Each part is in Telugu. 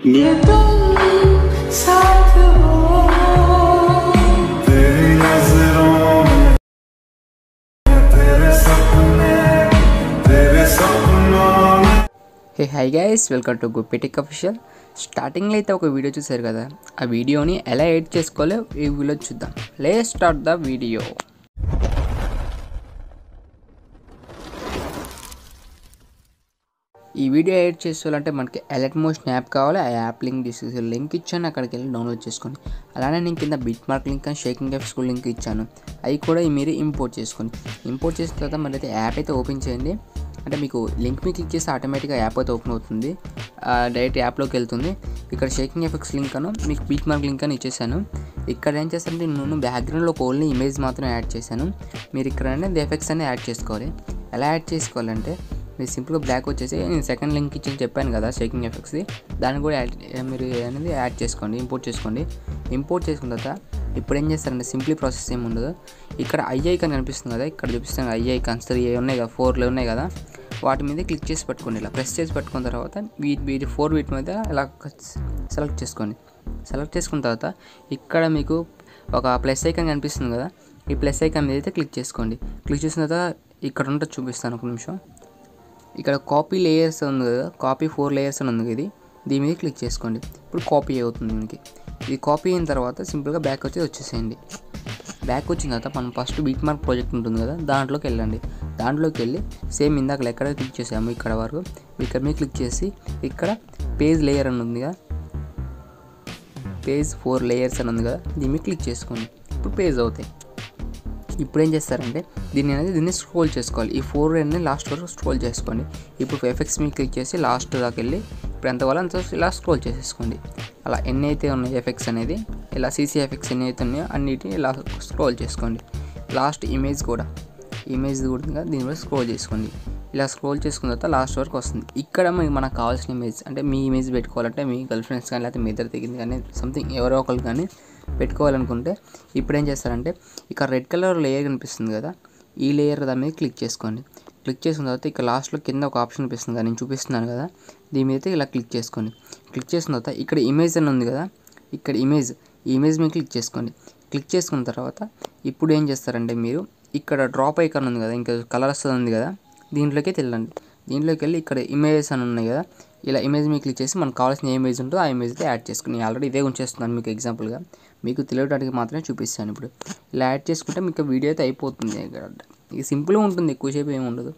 ये तुम साथ हो तेरी नजरों में तेरे सपनों में। Hey hi guys, welcome to గుప్పిటిక్ అఫీషియల్. స్టార్టింగ్లో అయితే ఒక వీడియో చూసారు కదా, ఆ వీడియోని ఎలా ఎడిట్ చేసుకోవాలో ఈ వీడియో చూద్దాం. Let's start the video. ఈ వీడియో ఎడిట్ చేసుకోవాలంటే మనకి అలైట్ మోషన్ యాప్ కావాలి. ఆ యాప్ లింక్ ఇచ్చాను, అక్కడికి వెళ్ళి డౌన్లోడ్ చేసుకోండి. అలానే నేను కింద బిట్ మార్క్ లింక్ అని షేకింగ్ ఎఫెక్ట్స్ లింక్ ఇచ్చాను, అవి కూడా మీరు ఇంపోర్ట్ చేసుకోండి. ఇంపోర్ట్ చేసిన తర్వాత మరి అయితే యాప్ అయితే ఓపెన్ చేయండి. అంటే మీకు లింక్ మీద క్లిక్ చేస్తే ఆటోమేటిక్గా యాప్ అయితే ఓపెన్ అవుతుంది, డైరెక్ట్ యాప్లోకి వెళ్తుంది. ఇక్కడ షేకింగ్ ఎఫెక్ట్స్ లింక్ అను మీకు బీట్ మార్క్ లింక్ అని ఇచ్చేసాను. ఇక్కడ ఏం చేస్తానంటే నేను బ్యాక్గ్రౌండ్లో ఓన్లీ ఇమేజ్ మాత్రం యాడ్ చేశాను. మీరు ఇక్కడ అనేది ఎఫెక్ట్స్ అన్ని యాడ్ చేసుకోవాలి. ఎలా యాడ్ చేసుకోవాలంటే మీరు సింపుల్గా బ్లాక్ వచ్చేసి నేను సెకండ్ లింక్ ఇచ్చి చెప్పాను కదా షేకింగ్ ఎఫెక్ట్స్ది, దాన్ని కూడా మీరు అనేది యాడ్ చేసుకోండి, ఇంపోర్ట్ చేసుకోండి. ఇంపోర్ట్ చేసుకున్న తర్వాత ఇప్పుడు ఏం చేస్తారంటే సింప్లీ ప్రాసెస్ ఏమి ఉండదు. ఇక్కడ ఐ ఐకాన్ కనిపిస్తుంది కదా, ఇక్కడ చూపిస్తాను ఐ ఐకాన్స్ 3 ఉన్నాయి కదా, 4 ఉన్నాయి కదా, వాటి మీద క్లిక్ చేసి పట్టుకోండి. ఇలా ప్రెస్ చేసి పట్టుకున్న తర్వాత వీటి 4 మీద ఇలా సెలెక్ట్ చేసుకోండి. సెలెక్ట్ చేసుకున్న తర్వాత ఇక్కడ మీకు ఒక ప్లస్ ఐకాన్ కనిపిస్తుంది కదా, ఈ ప్లస్ ఐకాన్ మీద అయితే క్లిక్ చేసుకోండి. క్లిక్ చేసిన తర్వాత ఇక్కడ ఉంటే చూపిస్తాను ఒక నిమిషం. ఇక్కడ కాపీ లేయర్స్ ఉంది కదా, కాపీ 4 లేయర్స్ అని ఉంది ఇది, దీని మీద క్లిక్ చేసుకోండి. ఇప్పుడు కాపీ అవుతుంది దీనికి. ఇది కాపీ అయిన తర్వాత సింపుల్గా బ్యాక్ వచ్చేసేయండి. బ్యాక్ వచ్చిన తర్వాత మనం ఫస్ట్ బీట్ మార్క్ ప్రాజెక్ట్ ఉంటుంది కదా, దాంట్లోకి వెళ్ళండి. దాంట్లోకి వెళ్ళి సేమ్ ఇందాక ఎక్కడ క్లిక్ చేసాము ఇక్కడ వరకు ఇక్కడ మీద క్లిక్ చేసి ఇక్కడ పేజ్ లేయర్ అని ఉంది కదా, పేజ్ 4 లేయర్స్ అని ఉంది కదా, దీని మీద క్లిక్ చేసుకోండి. ఇప్పుడు పేజ్ అవుతాయి. ఇప్పుడు ఏం చేస్తారంటే దీన్ని స్క్రోల్ చేసుకోవాలి. ఈ 4 అన్ని లాస్ట్ వరకు స్క్రోల్ చేసుకోండి. ఇప్పుడు ఎఫెక్ట్స్ మీద క్లిక్ చేసి లాస్ట్ దాకా వెళ్ళి ఇప్పుడు ఎంత వల్ల అంత ఇలా స్క్రోల్ చేసేసుకోండి. అలా ఎన్ని అయితే ఉన్నాయి ఎఫెక్ట్స్ అనేది, ఇలా సీసీ ఎఫెక్ట్స్ ఎన్ని అయితే ఉన్నాయో అన్నిటిని ఇలా స్క్రోల్ చేసుకోండి. లాస్ట్ ఇమేజ్ కూడా దీని మీద స్క్రోల్ చేసుకోండి. ఇలా స్క్రోల్ చేసుకున్న తర్వాత లాస్ట్ వరకు వస్తుంది. ఇక్కడ మనకు కావాల్సిన ఇమేజ్ అంటే మీ ఇమేజ్ పెట్టుకోవాలంటే మీ గర్ల్ ఫ్రెండ్స్ కానీ లేకపోతే మీ ఇద్దరు తెగింది కానీ సంథింగ్ ఎవరో ఒకరు కానీ పెట్టుకోవాలనుకుంటే ఇప్పుడు ఏం చేస్తారంటే ఇక్కడ రెడ్ కలర్ లేయర్ కనిపిస్తుంది కదా, ఈ లేయర్ దాని మీద క్లిక్ చేసుకోండి. క్లిక్ చేసిన తర్వాత ఇక్కడ లాస్ట్లో కింద ఒక ఆప్షన్ కనిపిస్తుంది కదా, నేను చూపిస్తున్నాను కదా, దీని మీద ఇలా క్లిక్ చేసుకోండి. క్లిక్ చేసిన తర్వాత ఇక్కడ ఇమేజ్ అని ఉంది కదా, ఇక్కడ ఈ ఇమేజ్ మీద క్లిక్ చేసుకోండి. క్లిక్ చేసుకున్న తర్వాత ఇప్పుడు ఏం చేస్తారంటే మీరు ఇక్కడ డ్రాప్ ఐకాన్ ఉంది కదా, ఇంకా కలర్స్ ఉంది కదా, దీంట్లోకి వెళ్ళండి. దీంట్లోకి వెళ్ళి ఇక్కడ ఇమేజెస్ అని ఉన్నాయి కదా, ఇలా ఇమేజ్ మీద క్లిక్ చేసి మనకు కావాల్సిన ఏ ఇమేజ్ ఉంటుందో ఆ ఇమేజ్ అయితే యాడ్ చేసుకుని ఆల్రెడీ ఇదే ఉంచేస్తున్నాను మీకు ఎగ్జాంపుల్గా, మీకు తెలియడానికి మాత్రమే చూపిస్తాను. ఇప్పుడు ఇలా యాడ్ చేసుకుంటే మీకు వీడియో అయితే అయిపోతుంది. ఇది సింపుల్గా ఉంటుంది, ఎక్కువసేపు ఏమి ఉండదు,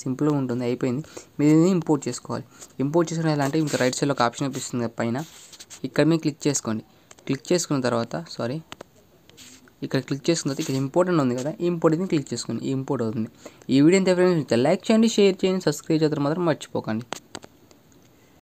సింపుల్గా ఉంటుంది, అయిపోయింది. మీరు ఇది ఇంపోర్ట్ చేసుకోవాలి. ఇంపోర్ట్ చేసుకునే ఎలా అంటే ఇంకా రైట్ సైడ్లో ఒక ఆప్షన్ కనిపిస్తుంది పైన, ఇక్కడ మీరు క్లిక్ చేసుకోండి. క్లిక్ చేసుకున్న తర్వాత ఇక్కడ క్లిక్ చేసుకున్న తర్వాత ఇక్కడ ఇంపోర్ట్ అని ఉంది కదా, ఈ ఇంపోర్ట్ అయితే క్లిక్ చేసుకోండి, ఈ ఇంపోర్ట్ అవుతుంది. ఈ వీడియో ఎంత ఫ్రెండ్స్ లైక్ చేయండి, షేర్ చేయండి, సబ్స్క్రైబ్ చేయడం మాత్రం మర్చిపోకండి.